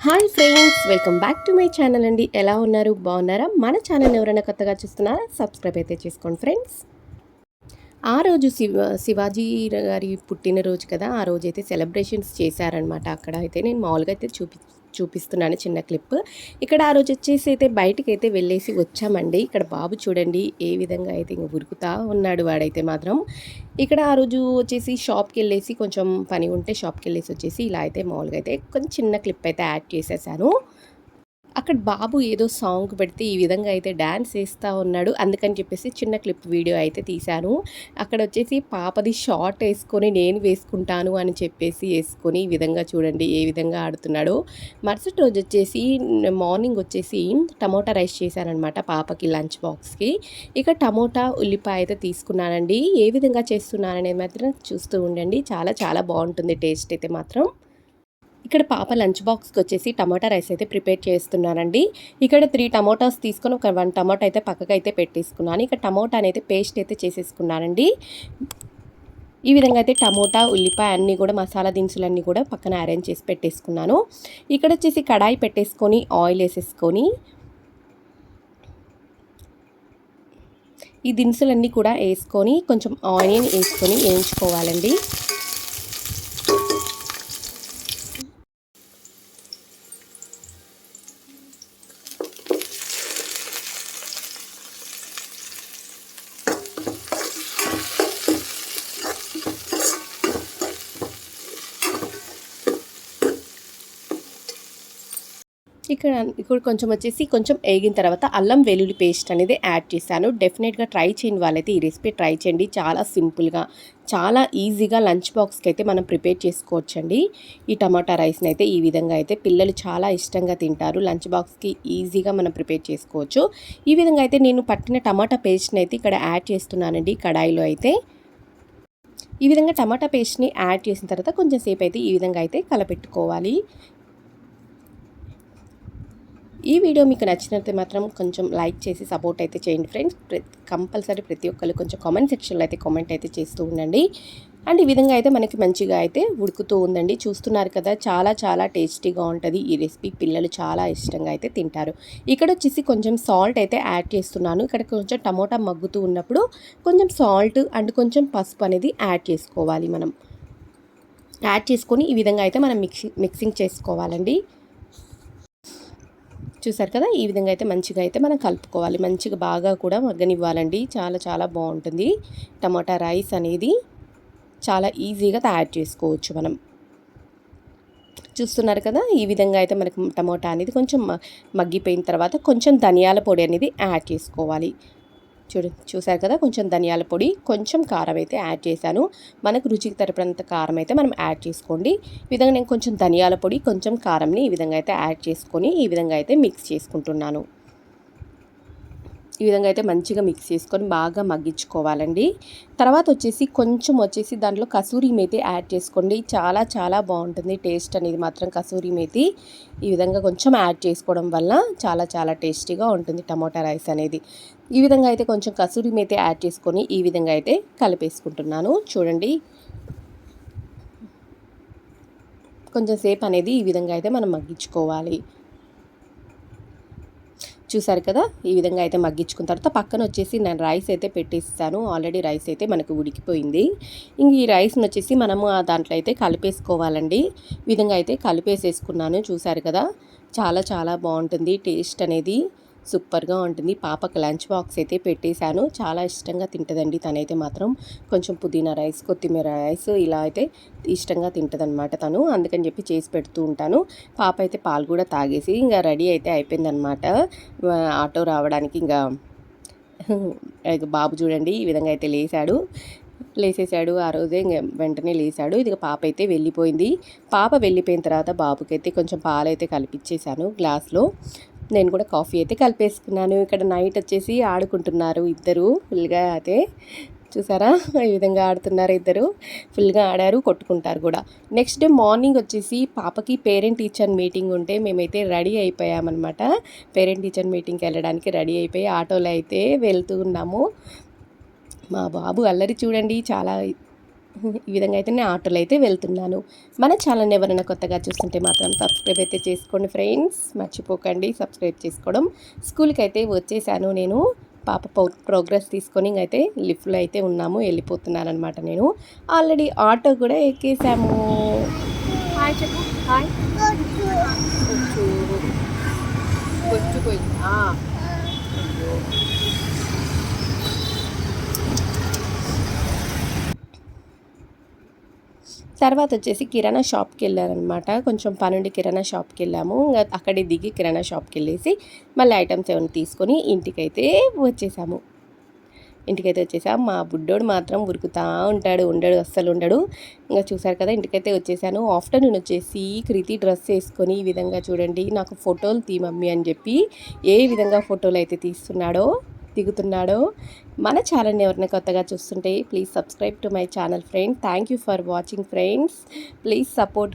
Hi friends, welcome back to my channel అండి. ఎలా ఉన్నారు? బాగున్నారా? మన ఛానల్ ఎవరైనా కొత్తగా చూస్తున్నారా? సబ్స్క్రైబ్ అయితే చేసుకోండి ఫ్రెండ్స్. ఆ రోజు శివాజీ గారి పుట్టినరోజు కదా, ఆ రోజైతే సెలబ్రేషన్స్ చేశారనమాట. అక్కడ అయితే నేను మామూలుగా అయితే చూపిస్తున్నాను చిన్న క్లిప్. ఇక్కడ ఆ రోజు వచ్చేసి అయితే బయటికైతే వెళ్ళేసి వచ్చామండి. ఇక్కడ బాబు చూడండి ఏ విధంగా అయితే ఇంక ఉరుకుతా ఉన్నాడు వాడైతే మాత్రం. ఇక్కడ ఆ రోజు వచ్చేసి షాప్కి వెళ్ళేసి కొంచెం పని ఉంటే షాప్కి వెళ్ళేసి వచ్చేసి ఇలా అయితే మామూలుగా అయితే కొంచెం చిన్న క్లిప్ అయితే యాడ్ చేసేసాను. అక్కడ బాబు ఏదో సాంగ్ పెడితే ఈ విధంగా అయితే డ్యాన్స్ వేస్తూ ఉన్నాడు. అందుకని చెప్పేసి చిన్న క్లిప్ వీడియో అయితే తీశాను. అక్కడ వచ్చేసి పాపది షార్ట్ వేసుకొని నేను వేసుకుంటాను అని చెప్పేసి వేసుకొని ఈ విధంగా చూడండి ఏ విధంగా ఆడుతున్నాడో. మరుసటి రోజు వచ్చేసి మార్నింగ్ వచ్చేసి టమోటా రైస్ చేశానమాట పాపకి లంచ్ బాక్స్కి. ఇక టమోటా ఉల్లిపాయ అయితే తీసుకున్నానండి. ఏ విధంగా చేస్తున్నాననేది మాత్రం చూస్తూ ఉండండి. చాలా చాలా బాగుంటుంది టేస్ట్ అయితే మాత్రం. ఇక్కడ పాప లంచ్ బాక్స్కి వచ్చేసి టమాటా రైస్ అయితే ప్రిపేర్ చేస్తున్నానండి. ఇక్కడ 3 టమాటాస్ తీసుకొని ఒక 1 టమాటా అయితే పక్కకైతే పెట్టేసుకున్నాను. ఇక టమాటా అనేది పేస్ట్ అయితే చేసేసుకున్నానండి. ఈ విధంగా అయితే టమోటా, ఉల్లిపాయ అన్నీ కూడా మసాలా దినుసులన్నీ కూడా పక్కన అరేంజ్ చేసి పెట్టేసుకున్నాను. ఇక్కడ వచ్చేసి కడాయి పెట్టేసుకొని ఆయిల్ వేసేసుకొని ఈ దినుసులన్నీ కూడా వేసుకొని కొంచెం ఆనియన్ వేసుకొని వేయించుకోవాలండి. ఇక్కడ కొంచెం వచ్చేసి కొంచెం వేగిన తర్వాత అల్లం వెల్లుల్లి పేస్ట్ అనేది యాడ్ చేశాను. డెఫినెట్గా ట్రై చేయని వాళ్ళైతే ఈ రెసిపీ ట్రై చేయండి. చాలా సింపుల్గా చాలా ఈజీగా లంచ్ బాక్స్కి అయితే మనం ప్రిపేర్ చేసుకోవచ్చండి. ఈ టమాటా రైస్ని అయితే ఈ విధంగా అయితే పిల్లలు చాలా ఇష్టంగా తింటారు. లంచ్ బాక్స్కి ఈజీగా మనం ప్రిపేర్ చేసుకోవచ్చు. ఈ విధంగా అయితే నేను పట్టిన టమాటా పేస్ట్ని అయితే ఇక్కడ యాడ్ చేస్తున్నానండి కడాయిలో అయితే. ఈ విధంగా టమాటా పేస్ట్ని యాడ్ చేసిన తర్వాత కొంచెం సేపు అయితే ఈ విధంగా అయితే కలపెట్టుకోవాలి. ఈ వీడియో మీకు నచ్చినట్లయితే మాత్రం కొంచెం లైక్ చేసి సపోర్ట్ అయితే చేయండి ఫ్రెండ్స్. కంపల్సరీ ప్రతి ఒక్కరు కొంచెం కామెంట్ సెక్షన్లో అయితే కామెంట్ అయితే చేస్తూ ఉండండి. అండ్ ఈ విధంగా అయితే మనకి మంచిగా అయితే ఉడుకుతూ ఉందండి. చూస్తున్నారు కదా, చాలా చాలా టేస్టీగా ఉంటుంది ఈ రెసిపీ. పిల్లలు చాలా ఇష్టంగా అయితే తింటారు. ఇక్కడ వచ్చేసి కొంచెం సాల్ట్ అయితే యాడ్ చేస్తున్నాను. ఇక్కడ కొంచెం టమోటా మగ్గుతూ ఉన్నప్పుడు కొంచెం సాల్ట్ అండ్ కొంచెం పసుపు అనేది యాడ్ చేసుకోవాలి. మనం యాడ్ చేసుకొని ఈ విధంగా అయితే మనం మిక్సింగ్ చేసుకోవాలండి. చూసారు కదా, ఈ విధంగా అయితే మంచిగా అయితే మనం కలుపుకోవాలి. మంచిగా బాగా కూడా మగ్గనివ్వాలండి. చాలా చాలా బాగుంటుంది. టమాటా రైస్ అనేది చాలా ఈజీగా తయారు చేసుకోవచ్చు మనం. చూస్తున్నారు కదా, ఈ విధంగా అయితే మనకు టమాటా అనేది కొంచెం మగ్గిపోయిన తర్వాత కొంచెం ధనియాల పొడి అనేది యాడ్ చేసుకోవాలి. చూసారు కదా, కొంచెం ధనియాల పొడి, కొంచెం కారం అయితే యాడ్ చేశాను. మనకు రుచికి తరిపినంత కారం అయితే మనం యాడ్ చేసుకోండి. ఈ విధంగా నేను కొంచెం ధనియాల పొడి, కొంచెం కారంని ఈ విధంగా అయితే యాడ్ చేసుకొని ఈ విధంగా అయితే మిక్స్ చేసుకుంటున్నాను. ఈ విధంగా అయితే మంచిగా మిక్స్ చేసుకొని బాగా మగ్గించుకోవాలండి. తర్వాత కొంచెం దాంట్లో కసూరి మేతి యాడ్ చేసుకోండి. చాలా చాలా బాగుంటుంది టేస్ట్ అనేది మాత్రం కసూరి మేతి. ఈ విధంగా కొంచెం యాడ్ చేసుకోవడం వల్ల చాలా చాలా టేస్టీగా ఉంటుంది టమోటా రైస్ అనేది. ఈ విధంగా అయితే కొంచెం కసూరి మేతి యాడ్ చేసుకొని ఈ విధంగా అయితే కలిపేసుకుంటున్నాను. చూడండి, కొంచెం సేపు అనేది ఈ విధంగా అయితే మనం మగ్గించుకోవాలి. చూసారు కదా, ఈ విధంగా అయితే మగ్గించుకున్న తర్వాత పక్కన వచ్చేసి నేను రైస్ అయితే పెట్టేస్తాను. ఆల్రెడీ రైస్ అయితే మనకు ఉడికిపోయింది. ఇంక ఈ రైస్ని వచ్చేసి మనము దాంట్లో అయితే కలిపేసుకోవాలండి. ఈ విధంగా అయితే కలిపేసేసుకున్నాను. చూసారు కదా, చాలా చాలా బాగుంటుంది టేస్ట్ అనేది. సూపర్గా ఉంటుంది. పాపకు లంచ్ బాక్స్ అయితే పెట్టేశాను. చాలా ఇష్టంగా తింటుందండి తనైతే మాత్రం. కొంచెం పుదీనా రైస్, కొత్తిమీర రైస్ ఇలా అయితే ఇష్టంగా తింటుందన్నమాట తను. అందుకని చెప్పి చేసి పెడుతూ ఉంటాను. పాప అయితే పాలు కూడా తాగేసి ఇంకా రెడీ అయితే అయిపోయిందనమాట ఆటో రావడానికి. ఇంకా బాబు చూడండి ఈ విధంగా అయితే లేసేసాడు. ఆ రోజే ఇంక వెంటనే లేసాడు. ఇది పాప అయితే వెళ్ళిపోయింది. పాప వెళ్ళిపోయిన తర్వాత బాబుకైతే కొంచెం పాలైతే కలిపిచ్చేసాను గ్లాస్లో. నేను కూడా కాఫీ అయితే కలిపేసుకున్నాను. ఇక్కడ నైట్ వచ్చేసి ఆడుకుంటున్నారు ఇద్దరు ఫుల్గా. అయితే చూసారా, ఈ విధంగా ఆడుతున్నారు ఇద్దరు. ఫుల్గా ఆడారు, కొట్టుకుంటారు కూడా. నెక్స్ట్ డే మార్నింగ్ వచ్చేసి పాపకి పేరెంట్ టీచర్ మీటింగ్ ఉంటే మేమైతే రెడీ అయిపోయామన్నమాట. పేరెంట్ టీచర్ మీటింగ్కి వెళ్ళడానికి రెడీ అయిపోయి ఆటోలో అయితే వెళ్తూ ఉన్నాము. మా బాబు అల్లరి చూడండి, చాలా ఈ విధంగా అయితే నేను ఆటోలో అయితే వెళ్తున్నాను. మన ఛానల్ని ఎవరైనా కొత్తగా చూస్తుంటే మాత్రం సబ్స్క్రైబ్ అయితే చేసుకోండి ఫ్రెండ్స్, మర్చిపోకండి సబ్స్క్రైబ్ చేసుకోవడం. స్కూల్కి అయితే వచ్చేసాను నేను. పాప ప్రోగ్రెస్ తీసుకొని ఇంకైతే లిఫ్ట్లో అయితే ఉన్నాము, వెళ్ళిపోతున్నాను అనమాట. నేను ఆల్రెడీ ఆటో కూడా ఎక్కేసాము. హాయ్ చెప్పు. హాయ్. తర్వాత వచ్చేసి కిరాణా షాప్కి వెళ్ళారనమాట. కొంచెం పనుండి కిరాణా షాప్కి వెళ్ళాము. ఇంకా అక్కడే దిగి కిరాణా షాప్కి వెళ్ళేసి మళ్ళీ ఐటమ్స్ ఏమైనా తీసుకొని ఇంటికైతే వచ్చేసాము. మా బుడ్డోడు మాత్రం ఉరుకుతూ ఉండడు, అస్సలు ఉండడు. ఇంకా చూసారు కదా, ఇంటికైతే వచ్చేసాను. ఆఫ్టర్నూన్ వచ్చేసి కృతి డ్రెస్ వేసుకొని ఈ విధంగా చూడండి, నాకు ఫోటోలు తీ మమ్మీ అని చెప్పి ఏ విధంగా ఫోటోలు అయితే దిగుతున్నాడో. మన ఛానల్ని ఎవరైనా కొత్తగా చూస్తుంటే please subscribe to my channel friend. Thank you for watching friends. Please support.